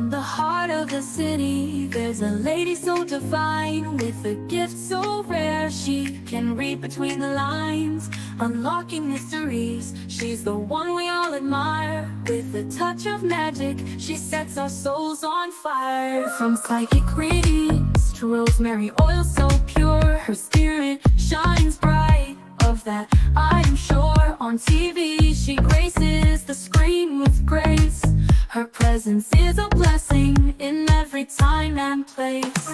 In the heart of the city, there's a lady so divine, with a gift so rare, she can read between the lines, unlocking mysteries. She's the one we all admire, with a touch of magic, she sets our souls on fire. From psychic readings to rosemary oil so pure, her spirit shines bright, of that I am sure. On TV, she graces the screen with grace. Her presence is a blessing in every time and place.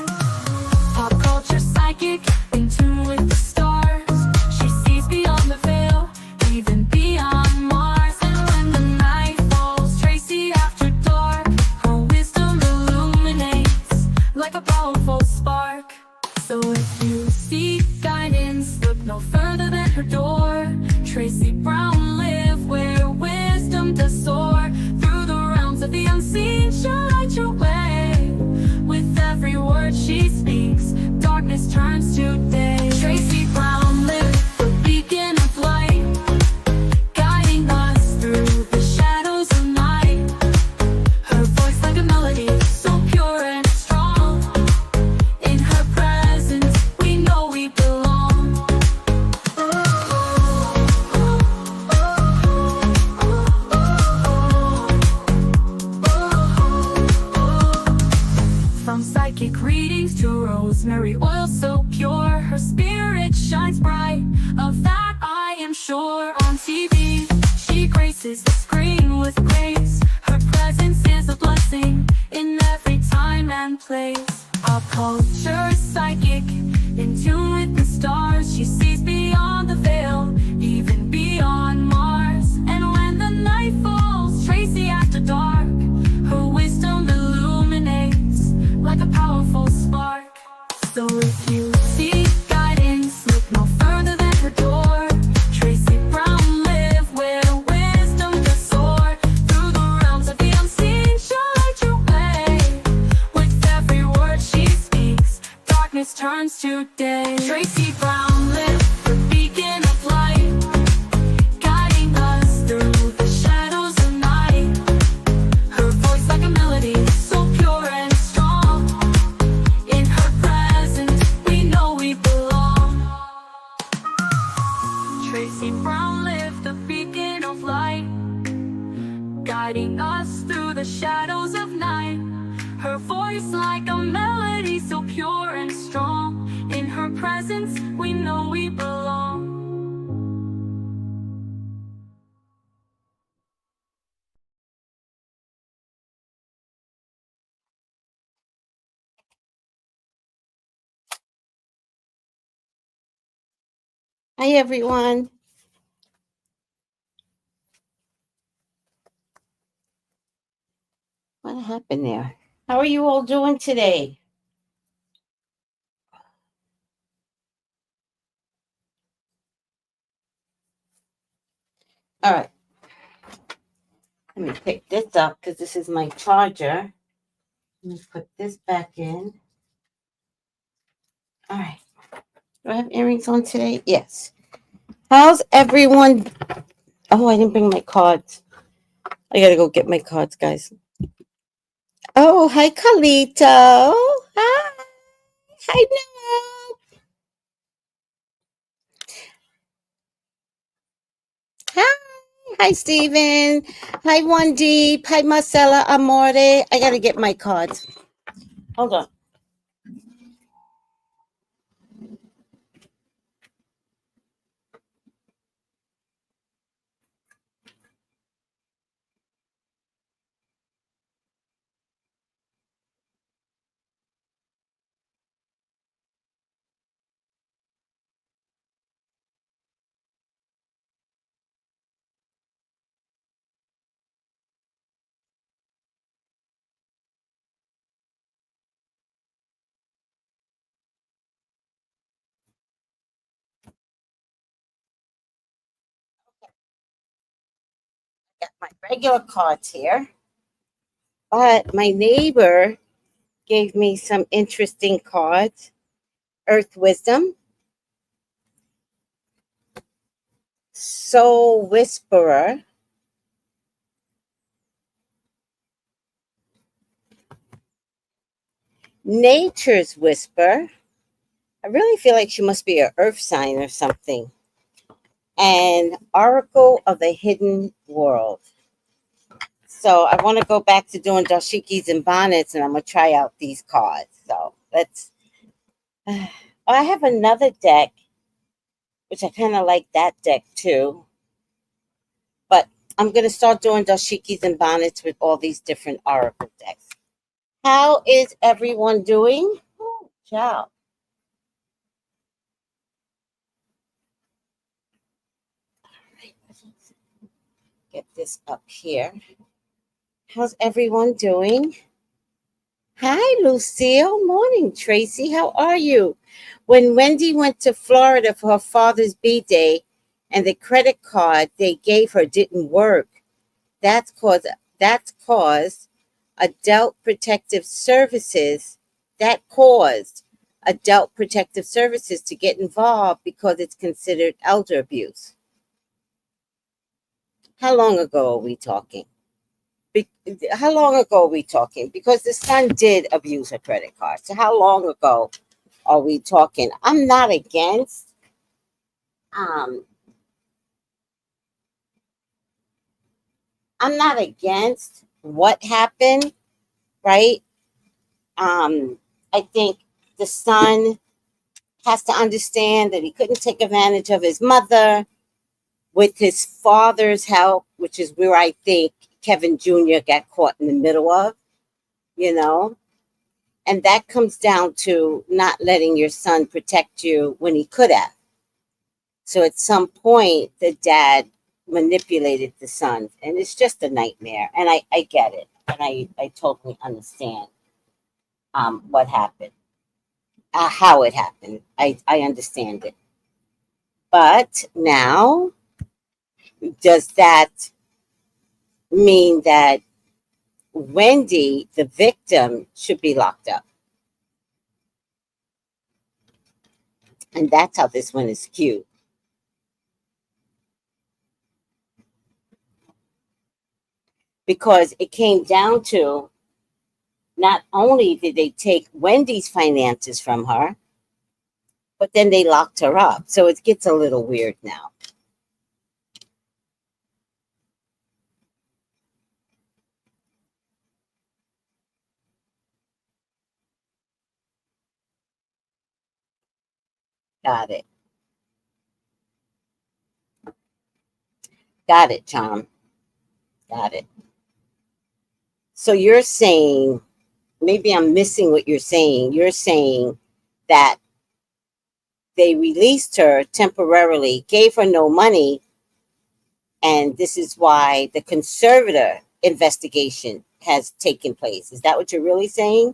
Pop culture psychic, in tune with the stars. She sees beyond the veil, even beyond Mars. And when the night falls, Tracy after dark, her wisdom illuminates like a powerful spark. So if you seek guidance, look no further than her door. Tracy Brown live where wisdom does soar. Through the realms of the unseen, she'll light your way. With every word she speaks, darkness turns to day. Tracy Brown live, the beacon of light, guiding us through the shadows of night. Her voice like a melody, so pure and strong. In her presence, we know we belong. From psychic readings to rosemary oil so pure, her spirit shines bright, of that I am sure. On TV, she graces the screen with grace. Her presence is a blessing in every time and place. Pop culture psychic, in tune with the stars. She sees beyond the veil, even beyond Mars. And when the night falls, Tracy after dark, her wisdom illuminates like a powerful spark. So if you seek guidance, look no further than her door. Tracy Brown live where wisdom does soar. Through the realms of the unseen, she'll light your way. With every word she speaks, darkness turns to day. Tracy Brown live, the beacon of light, guiding us through the shadows of night. Her voice like a melody, so pure and strong. In her presence, we know we belong. Tracy Brown live, the beacon of light, guiding us through the shadows of night. Her voice like a melody, so pure and strong. In her presence, we know we belong. Hi, everyone. What happened there? How are you all doing today? All right. Let me pick this up because this is my charger. Let me put this back in. All right. Do I have earrings on today? Yes. How's everyone? Oh, I didn't bring my cards. I got to go get my cards, guys. Oh, hi, Carlito. Hi. Hi, Noah. Hi. Hi, Steven. Hi, Wendy. Hi, Marcella Amore. I got to get my cards. Hold on. Got my regular cards here. But my neighbor gave me some interesting cards. Earth Wisdom, Soul Whisperer, Nature's Whisper. I really feel like she must be an earth sign or something. And Oracle of the Hidden World. So I want to go back to doing dashikis and bonnets, and I'm gonna try out these cards. So let's. I have another deck, which I kind of like that deck too. But I'm gonna start doing dashikis and bonnets with all these different oracle decks. How is everyone doing? Oh, ciao. Get this up here. How's everyone doing? Hi, Lucille. Morning, Tracy. How are you? When Wendy went to Florida for her father's B-Day and the credit card they gave her didn't work, that's caused adult protective services that caused adult protective services to get involved because it's considered elder abuse. How long ago are we talking? How long ago are we talking? Because the son did abuse her credit card. So how long ago are we talking? Um I'm not against what happened, right? I think the son has to understand that he couldn't take advantage of his mother with his father's help, which is where I think Kevin Jr. got caught in the middle of, you know? And that comes down to not letting your son protect you when he could have. So at some point, the dad manipulated the son, and it's just a nightmare. And I get it, and I totally understand what happened, how it happened. I understand it. But now, does that mean that Wendy, the victim, should be locked up? And that's how this one is skewed. Because it came down to not only did they take Wendy's finances from her, but then they locked her up. So it gets a little weird now. Got it. Got it, Tom. Got it. So you're saying, maybe I'm missing what you're saying. You're saying that they released her temporarily, gave her no money, and this is why the conservator investigation has taken place. Is that what you're really saying?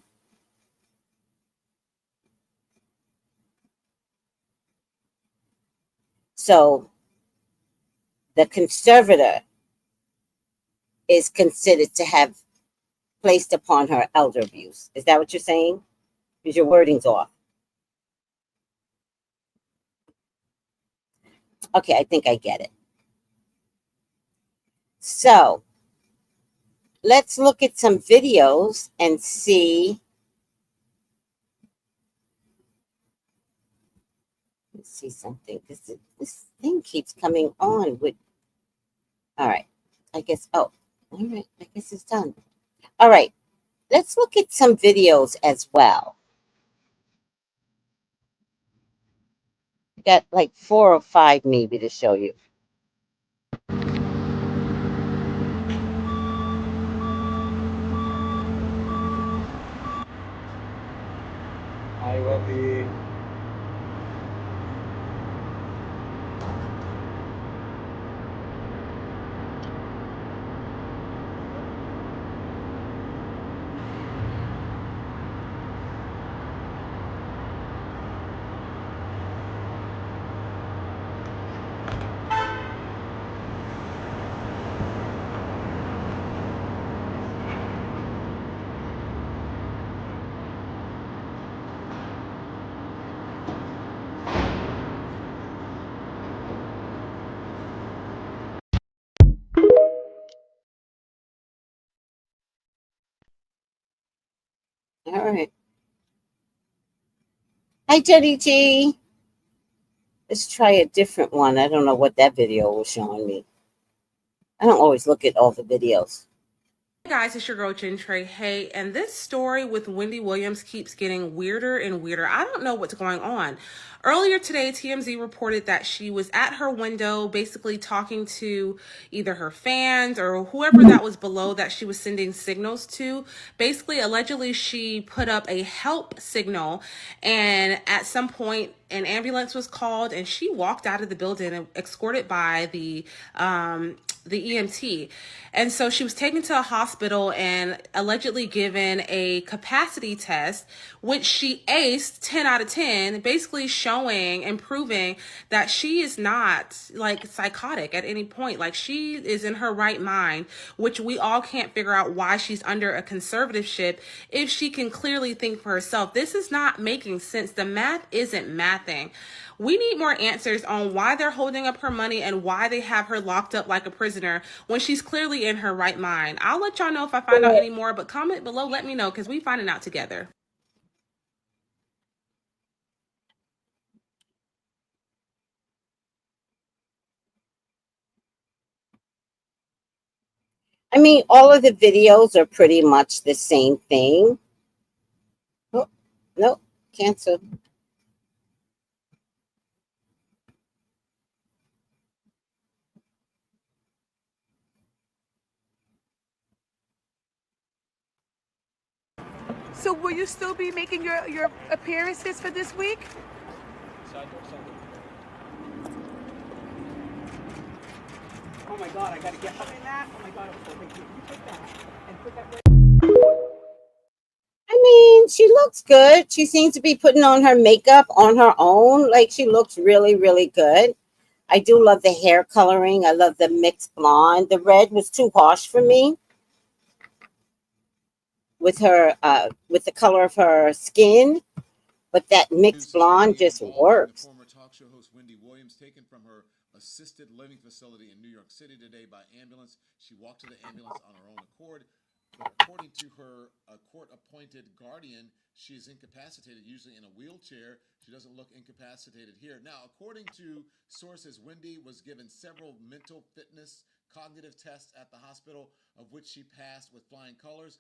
So the conservator is considered to have placed upon her elder abuse. Is that what you're saying? Because your wording's off. Okay, I think I get it. So let's look at some videos and see. Let's see something. This thing keeps coming on with. All right. I guess. Oh, all right. I guess it's done. All right. Let's look at some videos as well. Got like 4 or 5 maybe to show you. I will be. All right. Hi, Teddy G. Let's try a different one. I don't know what that video was showing me. I don't always look at all the videos. Hey guys, it's your girl Jen Trey. Hey, and this story with Wendy Williams keeps getting weirder and weirder. I don't know what's going on. Earlier today, TMZ reported that she was at her window basically talking to either her fans or whoever that was below that she was sending signals to. Basically, allegedly, she put up a help signal, and at some point, an ambulance was called, and she walked out of the building and escorted by the EMT. And so she was taken to a hospital and allegedly given a capacity test, which she aced 10 out of 10, basically showing and proving that she is not like psychotic at any point. Like, she is in her right mind, which we all can't figure out why she's under a conservatorship if she can clearly think for herself. This is not making sense. The math isn't mathing. We need more answers on why they're holding up her money and why they have her locked up like a prisoner when she's clearly in her right mind. I'll let y'all know if I find out any more, but comment below, let me know, because we finding out together. I mean, all of the videos are pretty much the same thing. Oh, no, cancel. So will you still be making your appearances for this week? Oh my God, I gotta get up in that. Oh my God, I'm so thank you. You take that and put that. I mean, she looks good. She seems to be putting on her makeup on her own. Like, she looks really, really good. I do love the hair coloring. I love the mixed blonde. The red was too harsh for me with her, with the color of her skin, but that mixed blonde just works. Former talk show host Wendy Williams taken from her assisted living facility in New York City today by ambulance. She walked to the ambulance on her own accord, but according to her court-appointed guardian, she is incapacitated, usually in a wheelchair. She doesn't look incapacitated here. Now, according to sources, Wendy was given several mental fitness cognitive tests at the hospital, of which she passed with flying colors.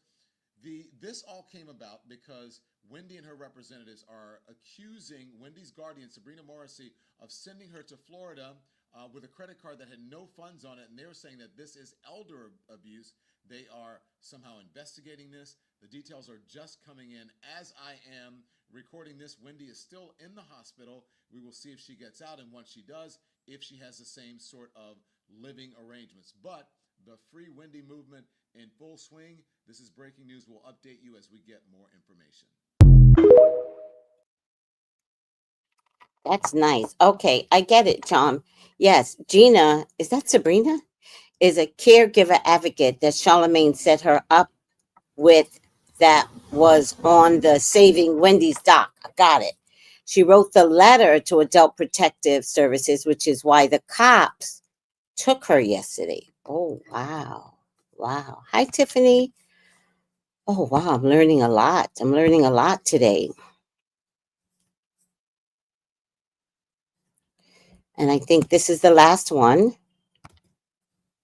This all came about because Wendy and her representatives are accusing Wendy's guardian, Sabrina Morrissey, of sending her to Florida with a credit card that had no funds on it, and they're saying that this is elder abuse. They are somehow investigating this. The details are just coming in. As I am recording this, Wendy is still in the hospital. We will see if she gets out, and once she does, if she has the same sort of living arrangements. But the Free Wendy movement in full swing. This is breaking news. We'll update you as we get more information. That's nice. Okay, I get it, John. Yes, Gina, is that Sabrina? Is a caregiver advocate that Charlemagne set her up with, that was on the Saving Wendy's doc. I got it. She wrote the letter to Adult Protective Services, which is why the cops took her yesterday. Oh, wow. Wow. Hi, Tiffany. Oh, wow. I'm learning a lot. I'm learning a lot today. And I think this is the last one.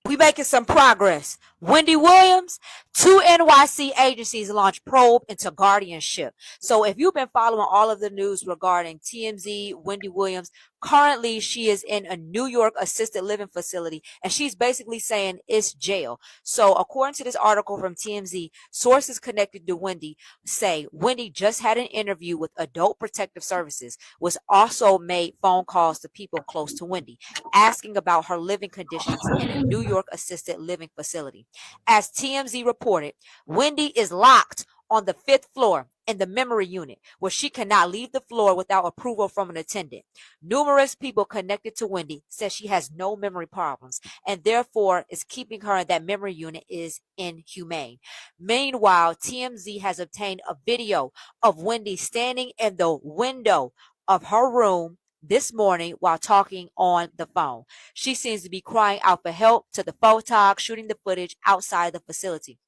We making some progress. Wendy Williams, 2 NYC agencies launched probe into guardianship. So if you've been following all of the news regarding TMZ, Wendy Williams, currently she is in a New York assisted living facility, and she's basically saying it's jail. So according to this article from TMZ, sources connected to Wendy say Wendy just had an interview with Adult Protective Services, was also made phone calls to people close to Wendy, asking about her living conditions in a New York assisted living facility. As TMZ reported, Wendy is locked on the 5th floor in the memory unit, where she cannot leave the floor without approval from an attendant. Numerous people connected to Wendy said she has no memory problems, and therefore is keeping her in that memory unit is inhumane. Meanwhile, TMZ has obtained a video of Wendy standing in the window of her room this morning while talking on the phone. She seems to be crying out for help to the photog shooting the footage outside the facility.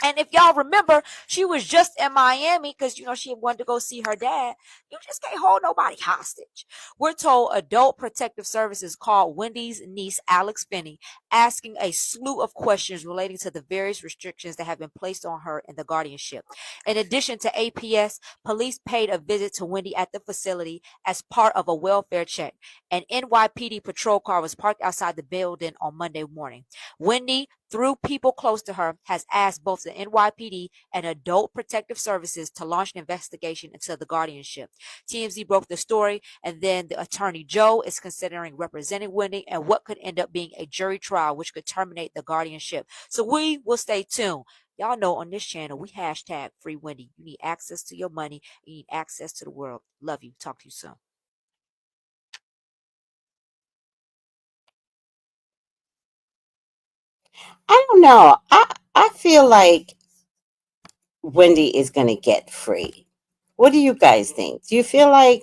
And if y'all remember, she was just in Miami because, she wanted to go see her dad. You just can't hold nobody hostage. We're told Adult Protective Services called Wendy's niece, Alex Finney, asking a slew of questions relating to the various restrictions that have been placed on her in the guardianship. In addition to APS, police paid a visit to Wendy at the facility as part of a welfare check. An NYPD patrol car was parked outside the building on Monday morning. Wendy, through people close to her, has asked both the NYPD and Adult Protective Services to launch an investigation into the guardianship. TMZ broke the story, and then the attorney Joe is considering representing Wendy and what could end up being a jury trial, which could terminate the guardianship. So we will stay tuned. Y'all know on this channel, we hashtag free Wendy. You need access to your money. You need access to the world. Love you. Talk to you soon. I don't know. I feel like Wendy is going to get free. What do you guys think? Do you feel like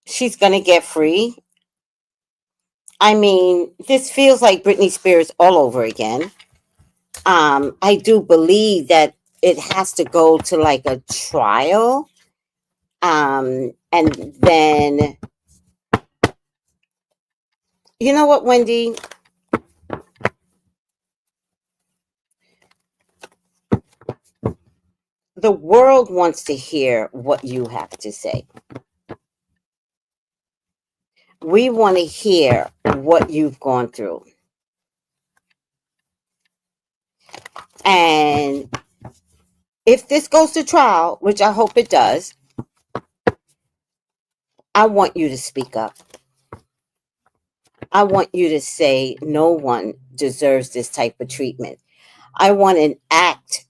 she's going to get free? I mean, this feels like Britney Spears all over again. I do believe that it has to go to like a trial. And then, you know what, Wendy? The world wants to hear what you have to say. We want to hear what you've gone through. And if this goes to trial, which I hope it does, I want you to speak up. I want you to say no one deserves this type of treatment. I want an act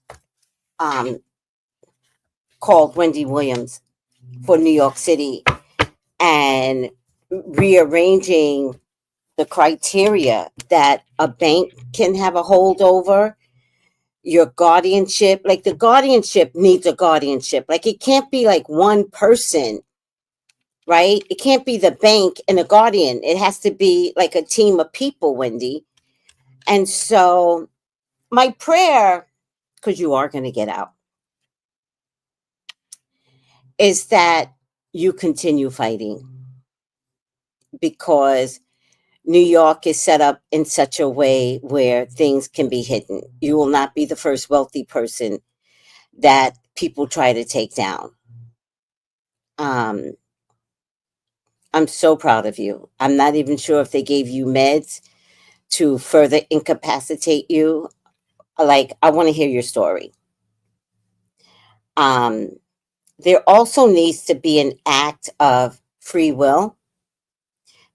called Wendy Williams for New York City and rearranging the criteria that a bank can have a holdover, your guardianship. Like the guardianship needs a guardianship. Like it can't be like one person, right? It can't be the bank and a guardian. It has to be like a team of people, Wendy. And so my prayer, because you are going to get out, is that you continue fighting, because New York is set up in such a way where things can be hidden. You will not be the first wealthy person that people try to take down. I'm so proud of you. I'm not even sure if they gave you meds to further incapacitate you. Like, I want to hear your story. There also needs to be an act of free will,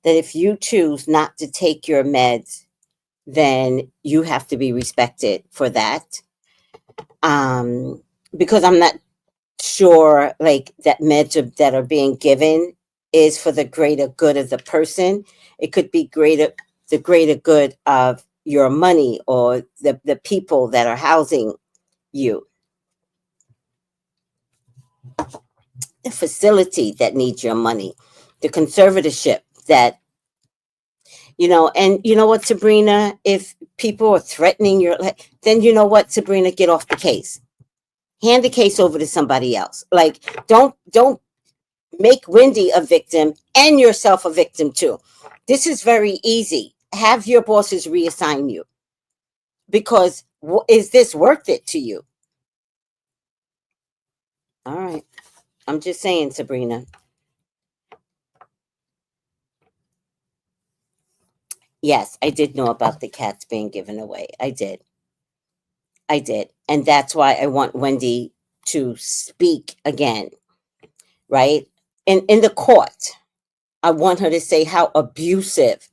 that if you choose not to take your meds, then you have to be respected for that. Because I'm not sure like that meds that are being given is for the greater good of the person. It could be the greater good of your money or the people that are housing you. The facility that needs your money, the conservatorship that, and you know what, Sabrina, if people are threatening your life, then you know what, Sabrina, get off the case. Hand the case over to somebody else. Like, don't make Wendy a victim and yourself a victim too. This is very easy. Have your bosses reassign you, because is this worth it to you? All right. I'm just saying, Sabrina. Yes, I did know about the cats being given away. I did. And that's why I want Wendy to speak again, right? In the court, I want her to say how abusive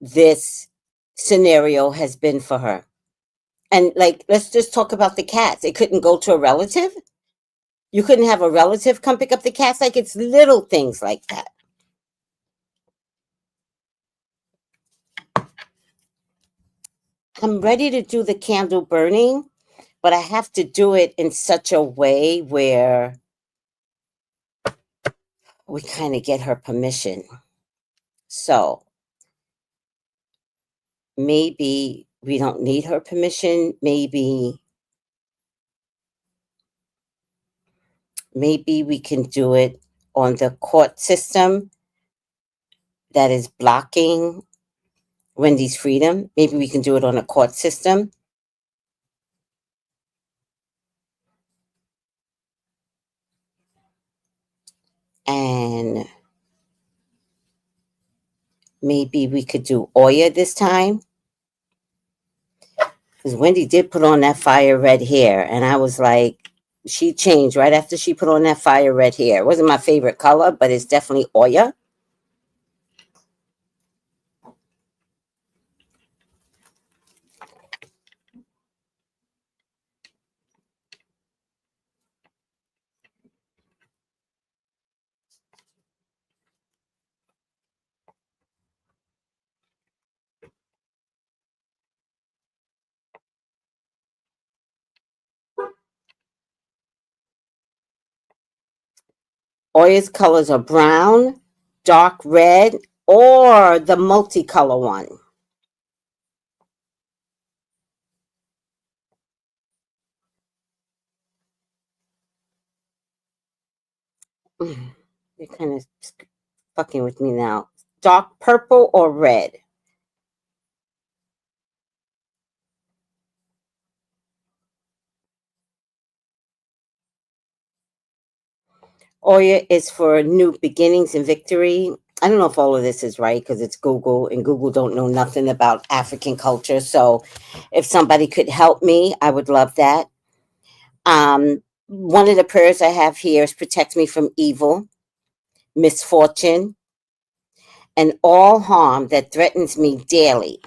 this scenario has been for her. And like, let's just talk about the cats. It couldn't go to a relative. You couldn't have a relative come pick up the cats. Like, it's little things like that. I'm ready to do the candle burning, but I have to do it in such a way where we kind of get her permission. So maybe we don't need her permission. Maybe maybe we can do it on the court system that is blocking Wendy's freedom. Maybe we can do it on a court system. And maybe we could do Oya this time. Because Wendy did put on that fire red hair. And I was like, she changed right after she put on that fire red hair. It wasn't my favorite color, but it's definitely Oya. Oya's colors are brown, dark red, or the multicolor one. You're kind of fucking with me now. Dark purple or red? Oya is for new beginnings and victory. I don't know if all of this is right because it's Google, and Google don't know nothing about African culture. So if somebody could help me, I would love that. One of the prayers I have here is protect me from evil, misfortune, and all harm that threatens me daily.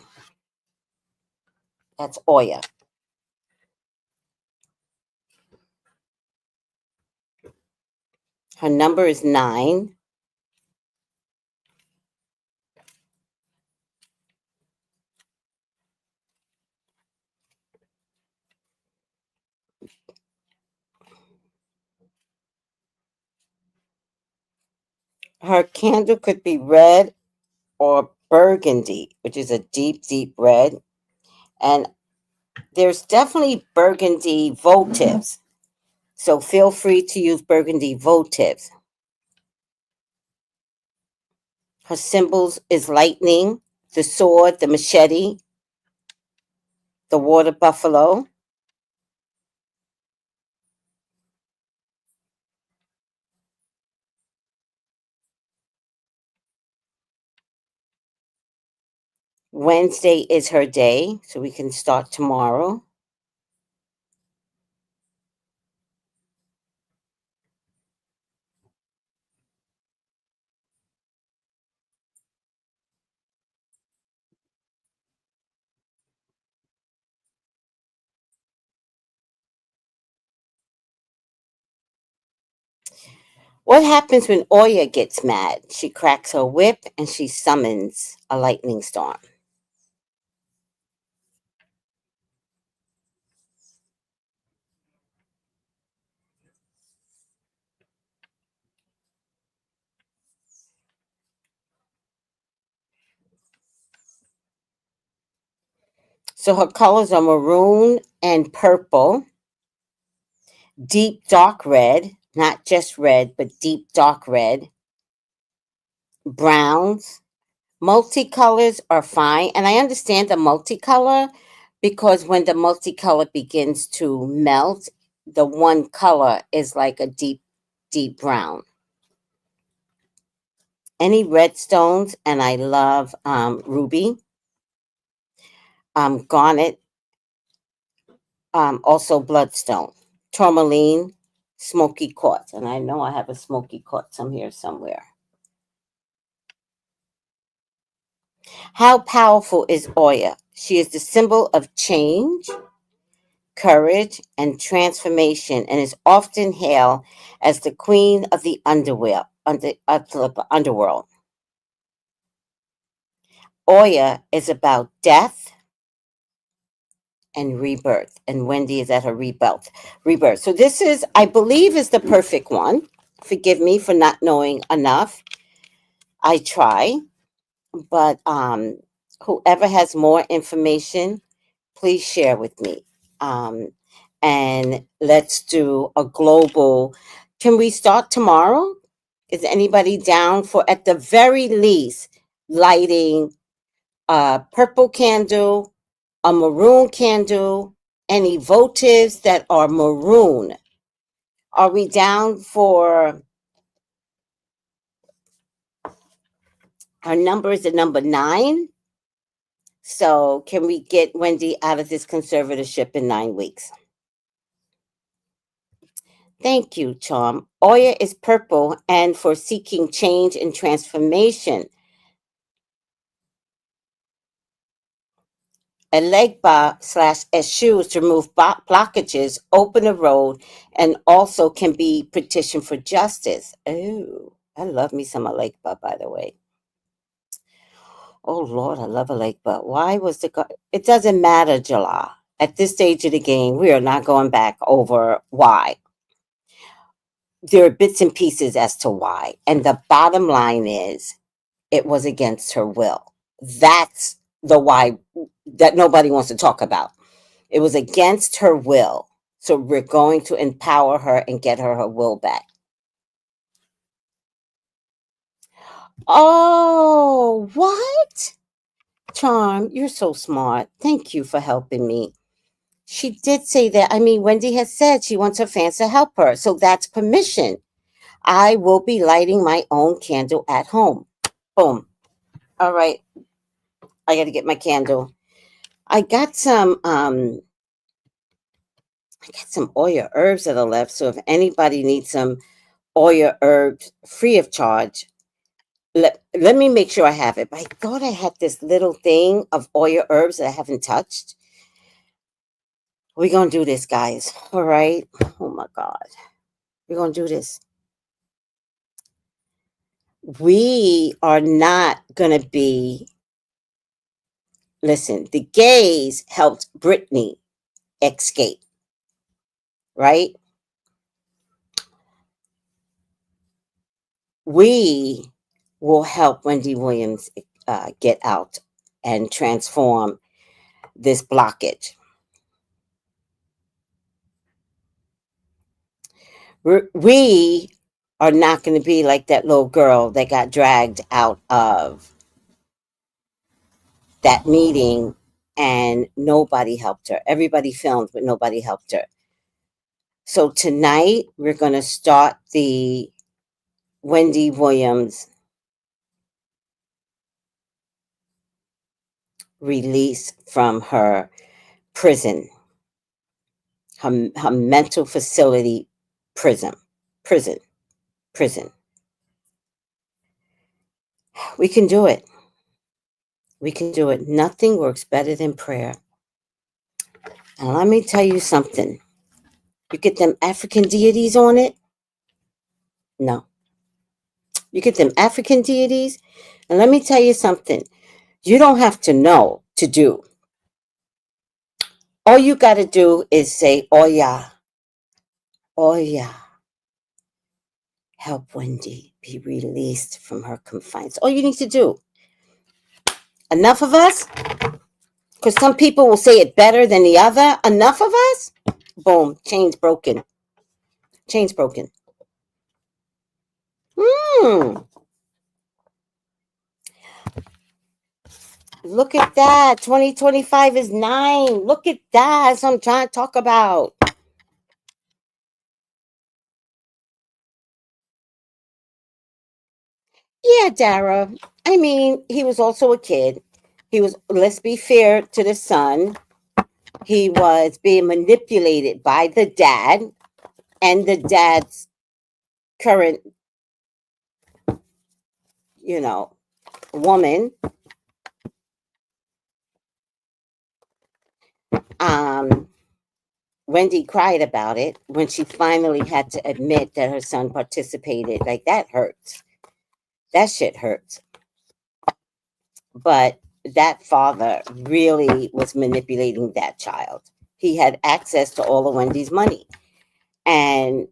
That's Oya. Her number is 9. Her candle could be red or burgundy, which is a deep, deep red. And there's definitely burgundy votives. So feel free to use burgundy votives. Her symbols is lightning, the sword, the machete, the water buffalo. Wednesday is her day, so we can start tomorrow. What happens when Oya gets mad? She cracks her whip and she summons a lightning storm. So her colors are maroon and purple, deep dark red, not just red, but deep dark red, browns. Multicolors are fine. And I understand the multicolor because when the multicolor begins to melt, the one color is like a deep, deep brown. Any red stones, and I love ruby, garnet, also bloodstone, tourmaline, smoky quartz. And I know I have a smoky quartz here somewhere. How powerful is Oya? She is the symbol of change, courage, and transformation, and is often hailed as the queen of the underworld. Oya is about death and rebirth, and Wendy is at her rebirth. So this is, I believe, is the perfect one. Forgive me for not knowing enough. I try, but whoever has more information, please share with me. And let's do a global Can we start tomorrow? Is anybody down for, at the very least, lighting a purple candle, a maroon candle, any votives that are maroon? Are we down for, our number is the number 9? So can we get Wendy out of this conservatorship in 9 weeks? Thank you, Charm. Oya is purple and for seeking change and transformation. Elegba/Eshu is to remove blockages, open a road, and also can be petitioned for justice. Oh, I love me some Elegba, by the way. Oh, Lord, I love Elegba. Why was it doesn't matter, Jala. At this stage of the game, we are not going back over why. There are bits and pieces as to why. And the bottom line is it was against her will. That's the why that nobody wants to talk about. It was against her will. So we're going to empower her and get her will back. Oh, what? Charm, you're so smart. Thank you for helping me. She did say that. I mean, Wendy has said she wants her fans to help her. So that's permission. I will be lighting my own candle at home. Boom. All right. I got to get my candle. I got some Oya herbs that are left. So if anybody needs some Oya herbs free of charge, let me make sure I have it. But I thought I had this little thing of Oya herbs that I haven't touched. We're going to do this, guys. All right. Oh my God. We're going to do this. We are not going to be. Listen, the gays helped Britney escape, right? We will help Wendy Williams get out and transform this blockage. We are not going to be like that little girl that got dragged out of that meeting and nobody helped her. Everybody filmed, but nobody helped her. So tonight we're going to start the Wendy Williams release from her prison, her mental facility prison. We can do it. We can do it. Nothing works better than prayer. And let me tell you something. You get them African deities on it? No. You get them African deities? And let me tell you something. You don't have to know to do. All you got to do is say, oh yeah. Help Wendy be released from her confines. All you need to do. Enough of us? Because some people will say it better than the other. Enough of us? Boom. Chains broken. Look at that. 2025 is 9. Look at that. That's what I'm trying to talk about. Yeah, Dara. I mean, he was also a kid. He was, let's be fair to the son. He was being manipulated by the dad and the dad's current, woman. Wendy cried about it when she finally had to admit that her son participated. Like, that hurts. That shit hurts. But that father really was manipulating that child. He had access to all of Wendy's money. And,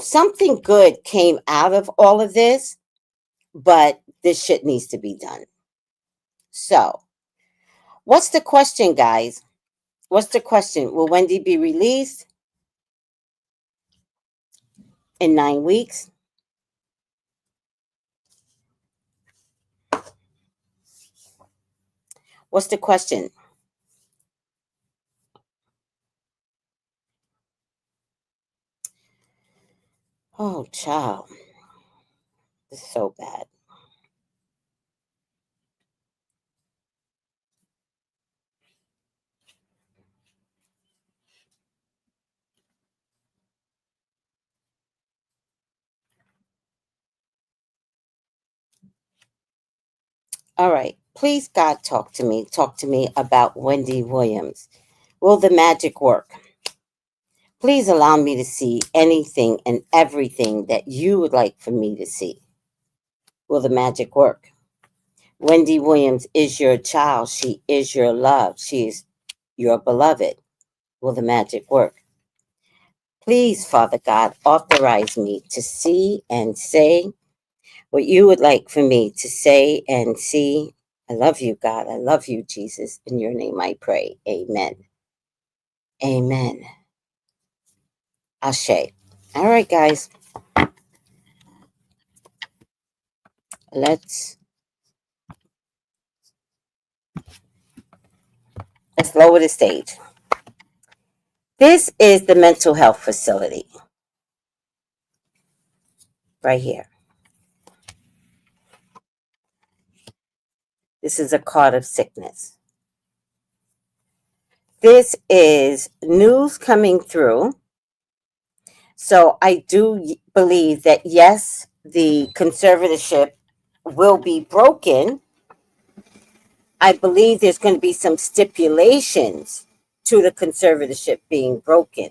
something good came out of all of this, but this shit needs to be done. So, what's the question, guys? What's the question? Will Wendy be released? in 9 weeks. What's the question? Oh, child. This is so bad. All right. Please, God, talk to me. Talk to me about Wendy Williams. Will the magic work? Please allow me to see anything and everything that you would like for me to see. Will the magic work? Wendy Williams is your child. She is your love. She is your beloved. Will the magic work? Please, Father God, authorize me to see and say what you would like for me to say and see. I love you, God. I love you, Jesus. In your name I pray. Amen. Amen. Ashe. All right, guys. Let's lower the stage. This is the mental health facility right here. This is a card of sickness. This is news coming through. So I do believe that, yes, the conservatorship will be broken. I believe there's going to be some stipulations to the conservatorship being broken.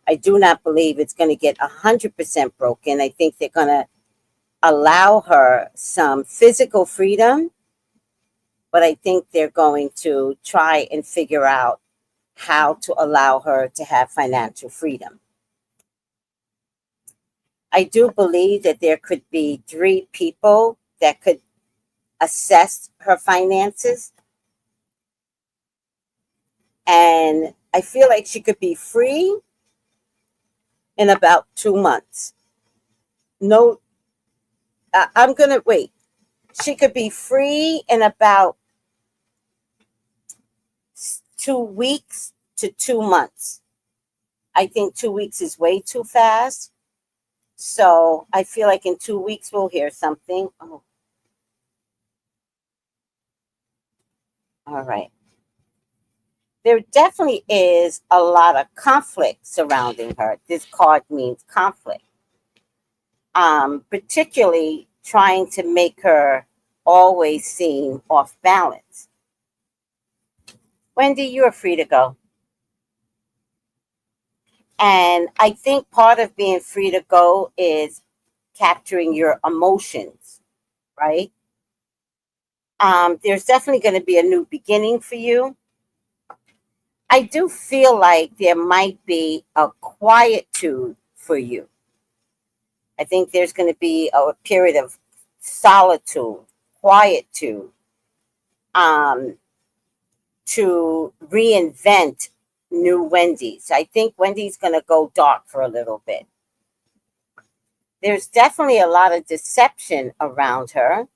I do not believe it's going to get 100% broken. I think they're going to allow her some physical freedom, but I think they're going to try and figure out how to allow her to have financial freedom. I do believe that there could be 3 people that could assess her finances. And I feel like she could be free in about 2 months. No, I'm going to wait. She could be free in about 2 weeks to 2 months. I think 2 weeks is way too fast. So I feel like in 2 weeks we'll hear something. Oh. All right. There definitely is a lot of conflict surrounding her. This card means conflict. Particularly trying to make her always seem off balance. Wendy, you are free to go. And I think part of being free to go is capturing your emotions, right? There's definitely going to be a new beginning for you. I do feel like there might be a quietude for you. I think there's going to be a period of solitude, quietude, to reinvent new Wendy's. I think Wendy's going to go dark for a little bit. There's definitely a lot of deception around her.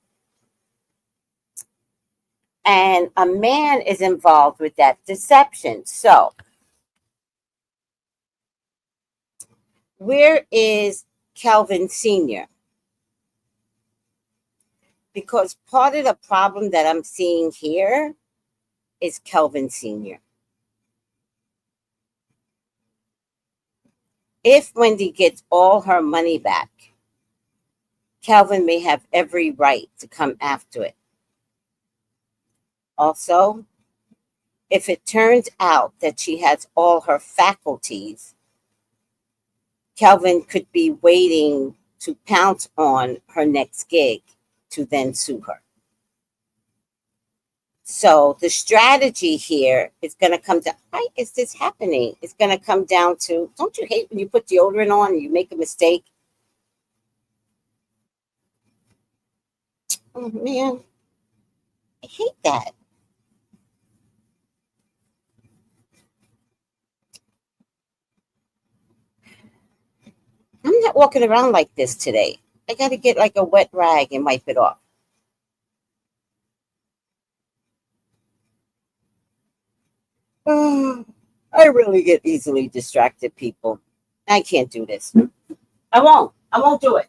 And a man is involved with that deception. So, where is Kelvin Sr.? Because part of the problem that I'm seeing here is Kelvin Sr. If Wendy gets all her money back, Kelvin may have every right to come after it. Also, if it turns out that she has all her faculties, Kelvin could be waiting to pounce on her next gig to then sue her. So the strategy here is going to come down. Why is this happening? It's going to come down to, don't you hate when you put deodorant on and you make a mistake? Oh, man. I hate that. I'm I'm not walking around like this today. I got to get like a wet rag and wipe it off. I really get easily distracted, people. I can't do this. I won't. I won't do it.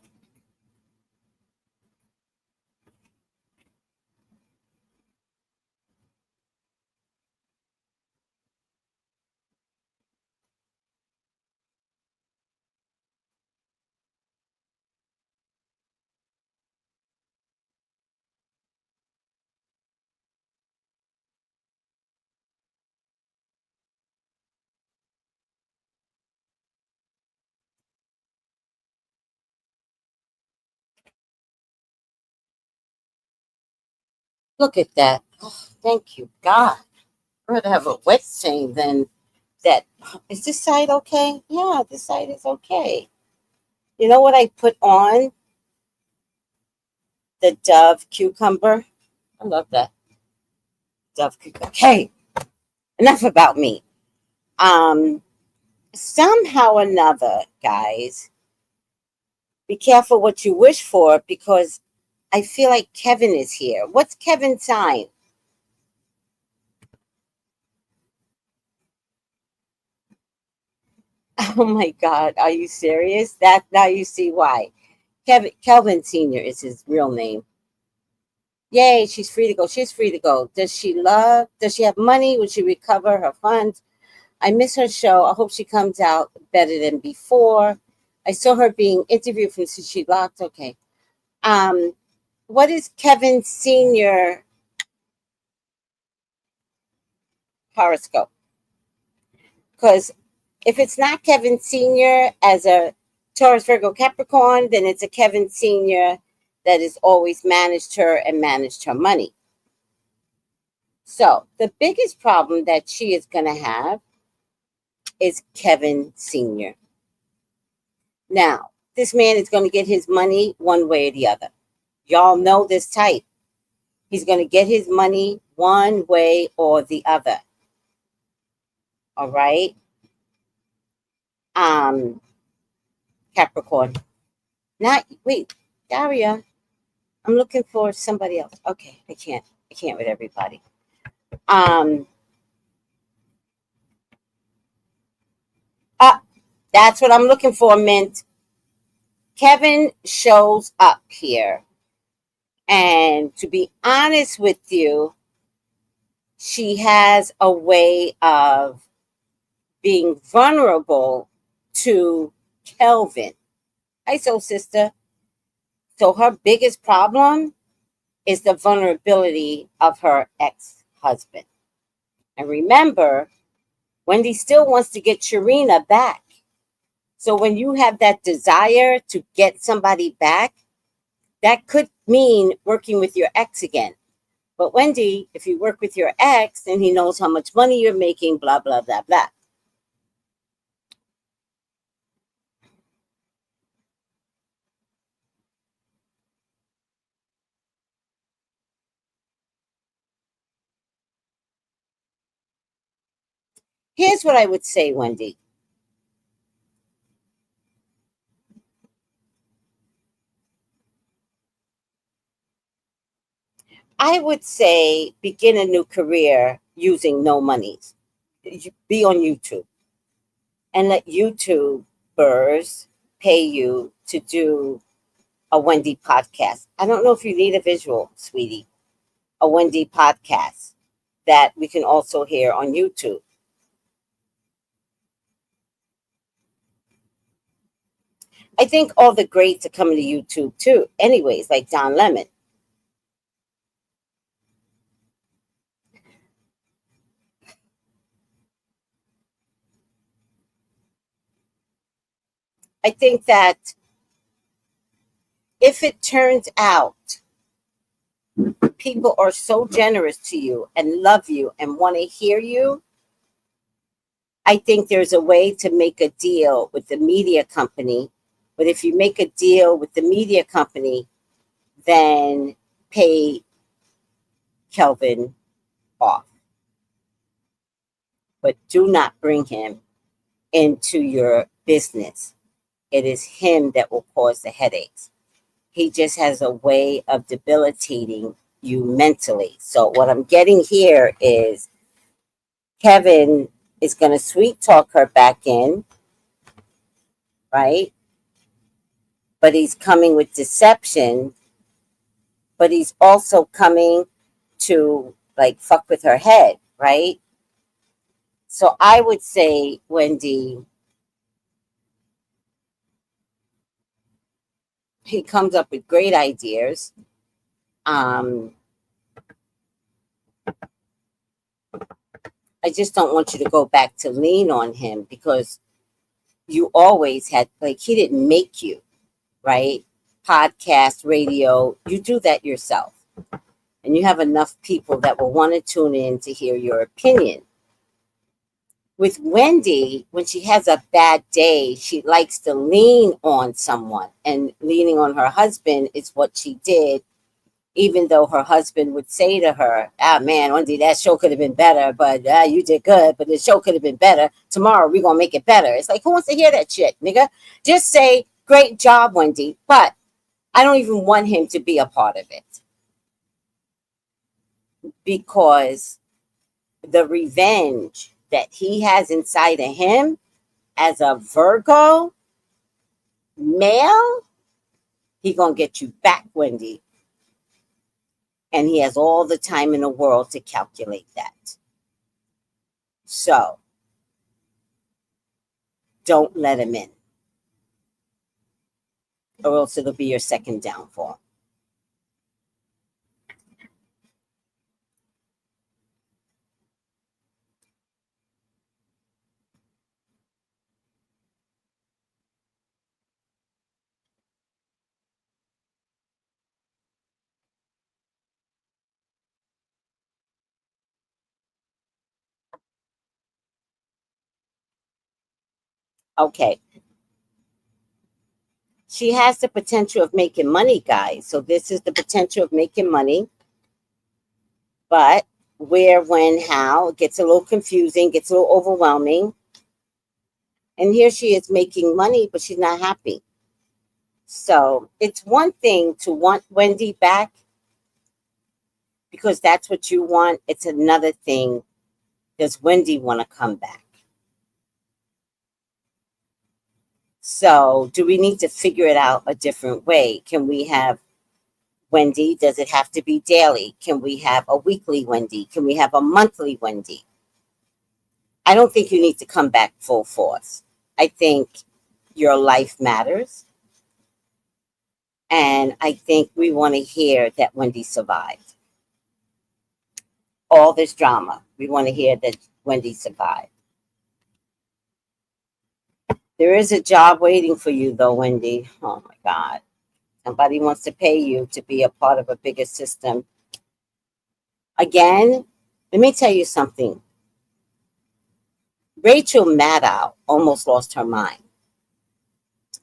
Look at that. Oh, thank you, God. I'd rather have a wet stain than that. Is this side okay? Yeah, this side is okay. You know what I put on? The Dove cucumber. I love that. Dove cucumber. Okay, enough about me. Somehow or another, guys, be careful what you wish for because I feel like Kevin is here. What's Kevin's sign? Oh my God, are you serious? That now you see why. Kelvin Sr. is his real name. Yay, she's free to go. She's free to go. Does she have money? Will she recover her funds? I miss her show. I hope she comes out better than before. I saw her being interviewed from she locked. Okay. What is Kevin Sr. horoscope? Because if it's not Kevin Sr. as a Taurus, Virgo, Capricorn, then it's a Kevin Sr. that has always managed her and managed her money. So the biggest problem that she is going to have is Kevin Sr. Now, this man is going to get his money one way or the other. Y'all know this type. He's going to get his money one way or the other. All right. Capricorn. Wait, Daria. I'm looking for somebody else. Okay, I can't with everybody. That's what I'm looking for, Mint. Kevin shows up here. And to be honest with you, she has a way of being vulnerable to Kelvin. Hi, soul sister. So her biggest problem is the vulnerability of her ex-husband. And remember, Wendy still wants to get Sharina back. So when you have that desire to get somebody back, that could mean working with your ex again. But Wendy, if you work with your ex, then he knows how much money you're making, blah, blah, blah, blah. Here's what I would say, Wendy. I would say begin a new career using no monies. Be on YouTube and let YouTubers pay you to do a Wendy podcast. I don't know if you need a visual, sweetie. A Wendy podcast that we can also hear on YouTube. I think all the greats are coming to YouTube too, anyways, like Don Lemon. I think that if it turns out people are so generous to you and love you and want to hear you, I think there's a way to make a deal with the media company. But if you make a deal with the media company, then pay Kelvin off. But do not bring him into your business. It is him that will cause the headaches. He just has a way of debilitating you mentally. So what I'm getting here is Kevin is going to sweet talk her back in, right? But he's coming with deception, but he's also coming to like fuck with her head, right? So I would say, Wendy, he comes up with great ideas. I just don't want you to go back to lean on him because you always had, like, he didn't make you, right? Podcast, radio, you do that yourself. And you have enough people that will want to tune in to hear your opinion. With Wendy, when she has a bad day, she likes to lean on someone. And leaning on her husband is what she did, even though her husband would say to her, man, Wendy, that show could have been better, but you did good, but the show could have been better. Tomorrow, we're going to make it better. It's like, who wants to hear that shit, nigga? Just say, great job, Wendy. But I don't even want him to be a part of it. Because the revenge that he has inside of him as a Virgo male, he gonna get you back, Wendy. And he has all the time in the world to calculate that. So don't let him in, or else it'll be your second downfall. Okay. She has the potential of making money, guys. So this is the potential of making money. But where, when, how, it gets a little confusing, gets a little overwhelming. And here she is making money, but she's not happy. So it's one thing to want Wendy back because that's what you want. It's another thing, does Wendy want to come back? So do we need to figure it out a different way? Can we have Wendy? Does it have to be daily? Can we have a weekly Wendy? Can we have a monthly Wendy? I don't think you need to come back full force. I think your life matters. And I think we want to hear that Wendy survived. All this drama, we want to hear that Wendy survived. There is a job waiting for you, though, Wendy. Oh, my God. Somebody wants to pay you to be a part of a bigger system. Again, let me tell you something. Rachel Maddow almost lost her mind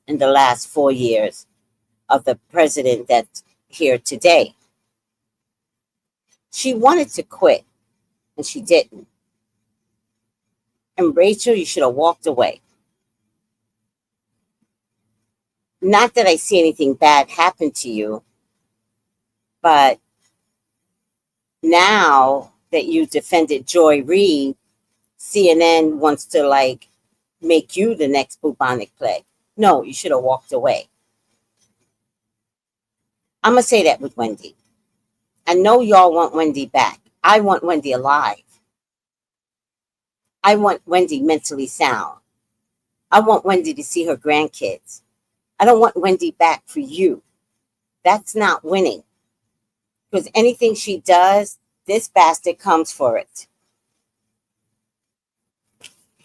in the last 4 years of the president that's here today. She wanted to quit, and she didn't. And Rachel, you should have walked away. Not that I see anything bad happen to you, but now that you defended Joy Reid, CNN wants to like make you the next bubonic plague. No, you should have walked away. I'm going to say that with Wendy. I know y'all want Wendy back. I want Wendy alive. I want Wendy mentally sound. I want Wendy to see her grandkids. I don't want Wendy back for you. That's not winning. Because anything she does, this bastard comes for it.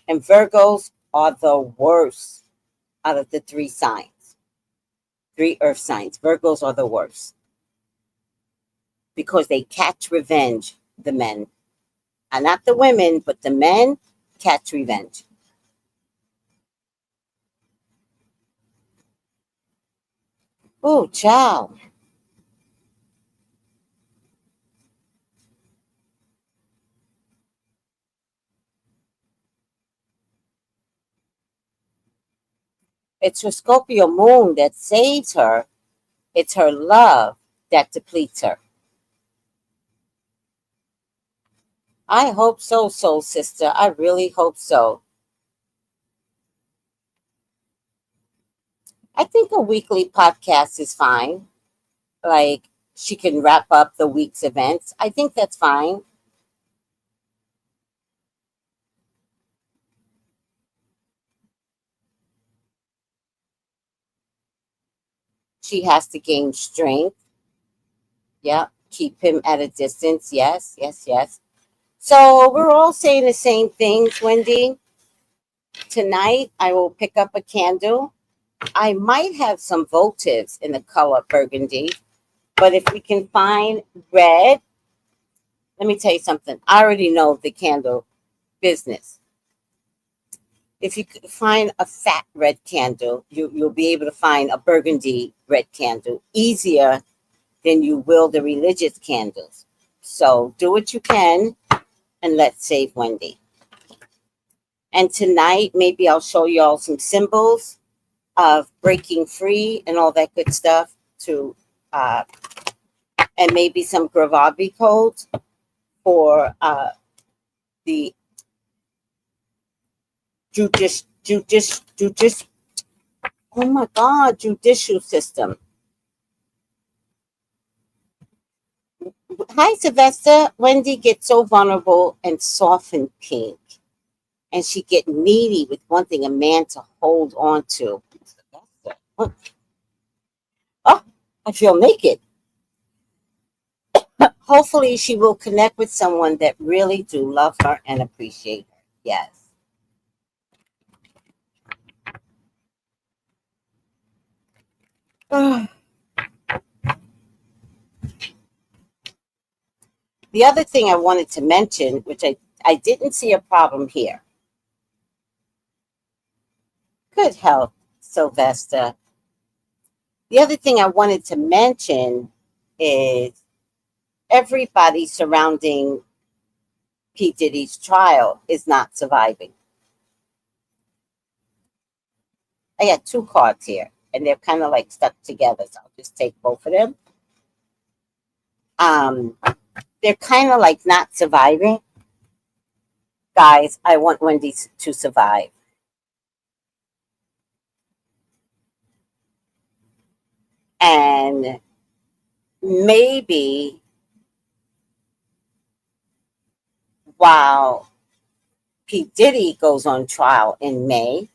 And Virgos are the worst out of the 3 signs. 3 earth signs. Virgos are the worst. Because they catch revenge, the men. And not the women, but the men catch revenge. Oh, child. It's her Scorpio moon that saves her. It's her love that depletes her. I hope so, soul sister. I really hope so. I think a weekly podcast is fine. Like, she can wrap up the week's events. I think that's fine. She has to gain strength. Yeah. Keep him at a distance. Yes, yes, yes. So we're all saying the same things, Wendy. Tonight, I will pick up a candle. I might have some votives in the color burgundy, but if we can find red, let me tell you something. I already know the candle business. If you could find a fat red candle, you'll be able to find a burgundy red candle easier than you will the religious candles. So do what you can, and let's save Wendy. And tonight, maybe I'll show y'all some symbols of breaking free and all that good stuff to, uh, and maybe some Gravabi codes for the oh my God, judicial system. Hi, Sylvester. Wendy gets so vulnerable and soft and pink, and she get needy with wanting a man to hold on to. Oh, I feel naked. Hopefully, she will connect with someone that really do love her and appreciate her. Yes. The other thing I wanted to mention, which I didn't see a problem here. Good health, Sylvester. The other thing I wanted to mention is everybody surrounding P. Diddy's trial is not surviving. I got two cards here, and they're kind of like stuck together, so I'll just take both of them. They're kind of like not surviving. Guys, I want Wendy to survive. And maybe while P. Diddy goes on trial in May,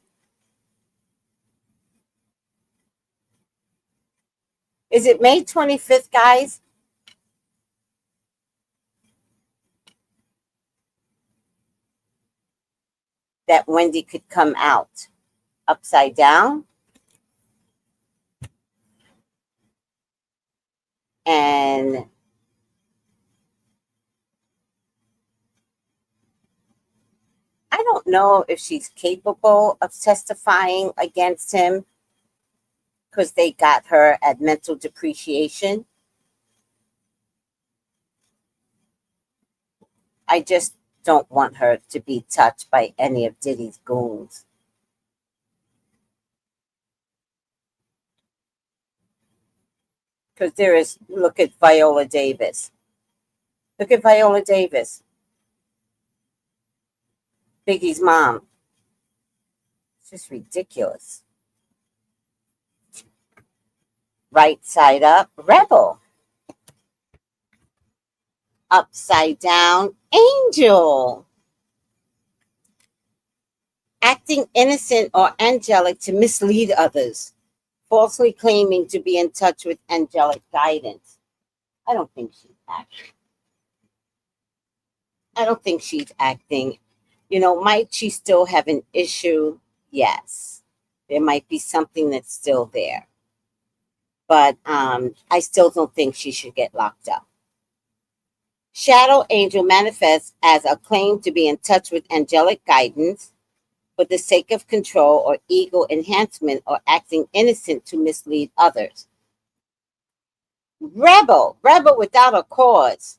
is it May 25th, guys? That Wendy could come out upside down and I don't know if she's capable of testifying against him because they got her at mental depreciation. I just don't want her to be touched by any of Diddy's goons. Because there is, look at Viola Davis. Look at Viola Davis, Biggie's mom. It's just ridiculous. Right side up, rebel. Upside down, angel. Acting innocent or angelic to mislead others. Falsely claiming to be in touch with angelic guidance. I don't think she's acting. I don't think she's acting. You know, might she still have an issue? Yes. There might be something that's still there. But I still don't think she should get locked up. Shadow angel manifests as a claim to be in touch with angelic guidance for the sake of control or ego enhancement or acting innocent to mislead others. Rebel without a cause.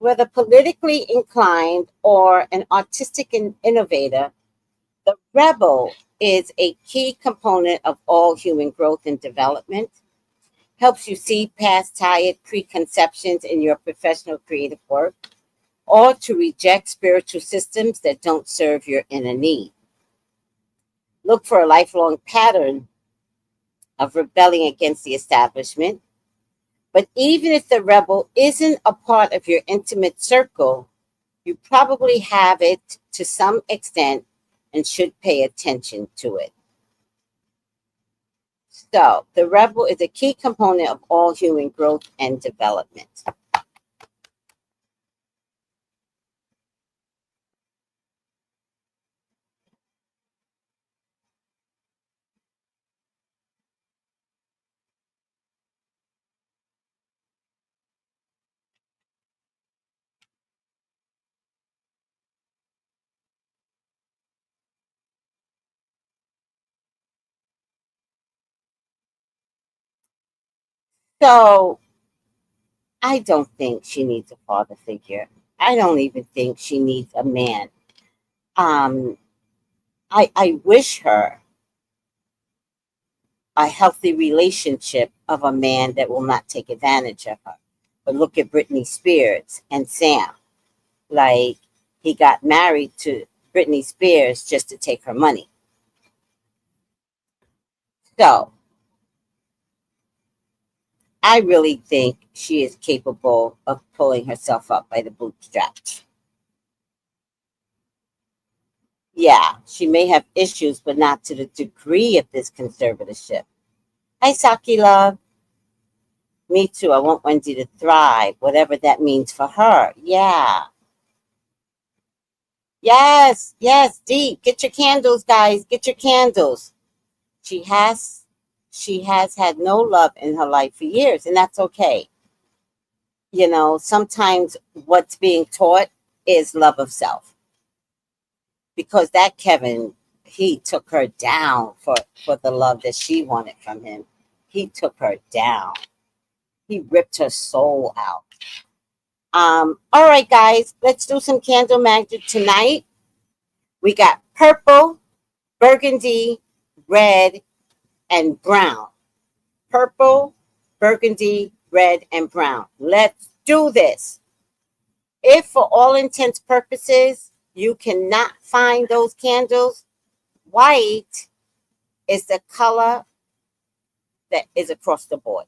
Whether politically inclined or an artistic innovator, the rebel is a key component of all human growth and development. Helps you see past tired preconceptions in your professional creative work, or to reject spiritual systems that don't serve your inner need. Look for a lifelong pattern of rebelling against the establishment. But even if the rebel isn't a part of your intimate circle, you probably have it to some extent and should pay attention to it. So, the rebel is a key component of all human growth and development. So, I don't think she needs a father figure. I don't even think she needs a man. Um, I wish her a healthy relationship of a man that will not take advantage of her. But look at Britney Spears and Sam. Like, he got married to Britney Spears just to take her money. So, I really think she is capable of pulling herself up by the bootstraps. Yeah, she may have issues, but not to the degree of this conservatorship. Hi, Saki love. Me too. I want Wendy to thrive, whatever that means for her. Yeah. Yes, yes, Dee. Get your candles, guys. Get your candles. She has had no love in her life for years, and that's okay. You know, sometimes what's being taught is love of self. Because that Kevin, he took her down for the love that she wanted from him. He took her down. He ripped her soul out. All right, guys, let's do some candle magic tonight. We got purple, burgundy, red, and brown. Purple, burgundy, red, and brown. Let's do this. If for all intents purposes, you cannot find those candles, white is the color that is across the board.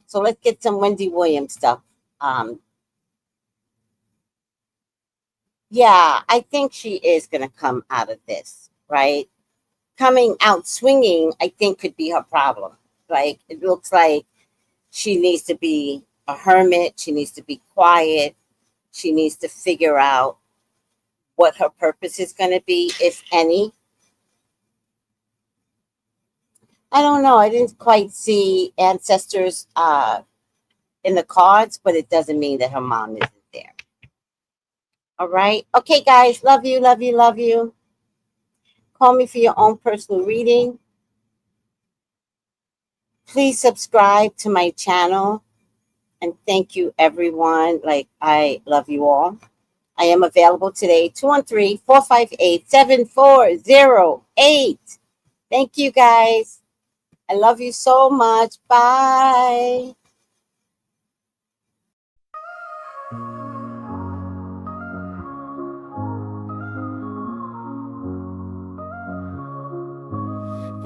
So let's get some Wendy Williams stuff. Yeah, I think she is going to come out of this, right? Coming out swinging, I think, could be her problem. Like, it looks like she needs to be a hermit. She needs to be quiet. She needs to figure out what her purpose is going to be, if any. I don't know. I didn't quite see ancestors in the cards, but it doesn't mean that her mom isn't there. All right. Okay, guys. Love you, love you, love you. Call me for your own personal reading. Please subscribe to my channel. And thank you, everyone. Like, I love you all. I am available today, 213-458-7408. Thank you, guys. I love you so much. Bye.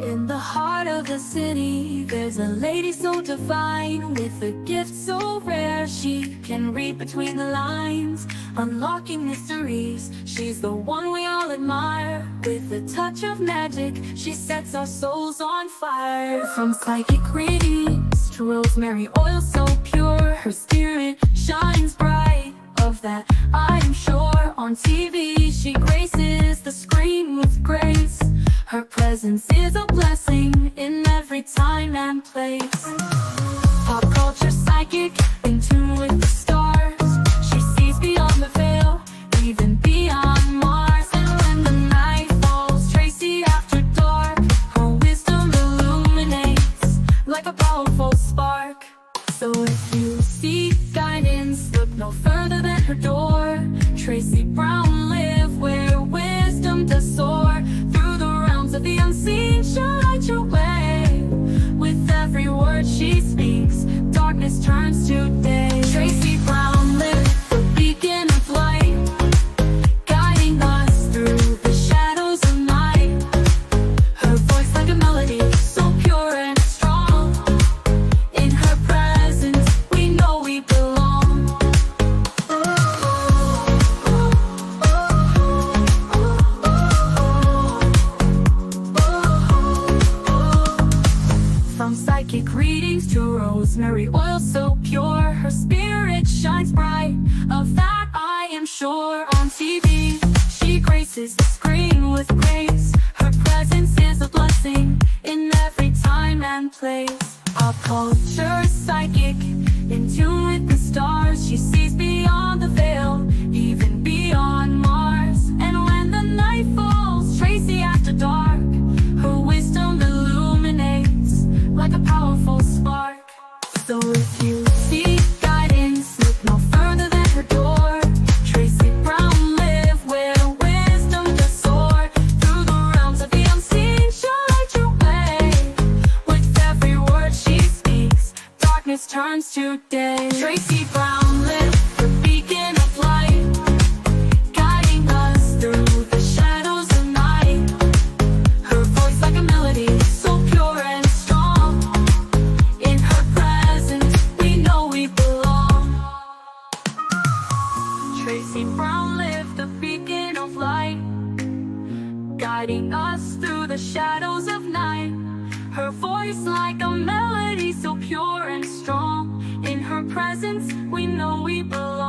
In the heart of the city, there's a lady so divine, with a gift so rare she can read between the lines, unlocking mysteries. She's the one we all admire. With a touch of magic, she sets our souls on fire. From psychic readings to rosemary oil so pure, her spirit shines bright. Of that I'm sure. On TV she graces the screen with grace. Her presence is a blessing in every time and place. Pop culture psychic, in tune with the stars. She sees beyond the veil, even beyond Mars. And when the night falls, Tracy after dark, her wisdom illuminates like a powerful spark. So if you seek guidance, look no further. she'll light your way. With every word she speaks, darkness turns to day. Tracy Brown lit the beacon of light, guiding us through the shadows of night. Her voice like a melody, so pure and strong. In her presence, we know we belong. From psychic readings to rosemary oil so pure, her spirit shines bright, of that I am sure. On TV, she graces the screen with grace. Her presence is a blessing in every time and place. Pop culture psychic, in tune with the stars. She sees beyond the veil, even beyond Mars. And when the night falls, Tracy after dark, her wisdom illuminates like a powerful spark. So if you seek guidance, look no further than her door. Tracy Brown live where wisdom does soar. Through the realms of the unseen, she'll light your way. With every word she speaks, darkness turns to day. Tracy Brown lit the beacon of light, guiding us through the shadows of night. Her voice like a melody, so pure and strong. In her presence, we know we belong. Tracy Brown lit the beacon of light, guiding us through the shadows of night. Her voice like a melody, so pure and strong. In her presence, we know we belong.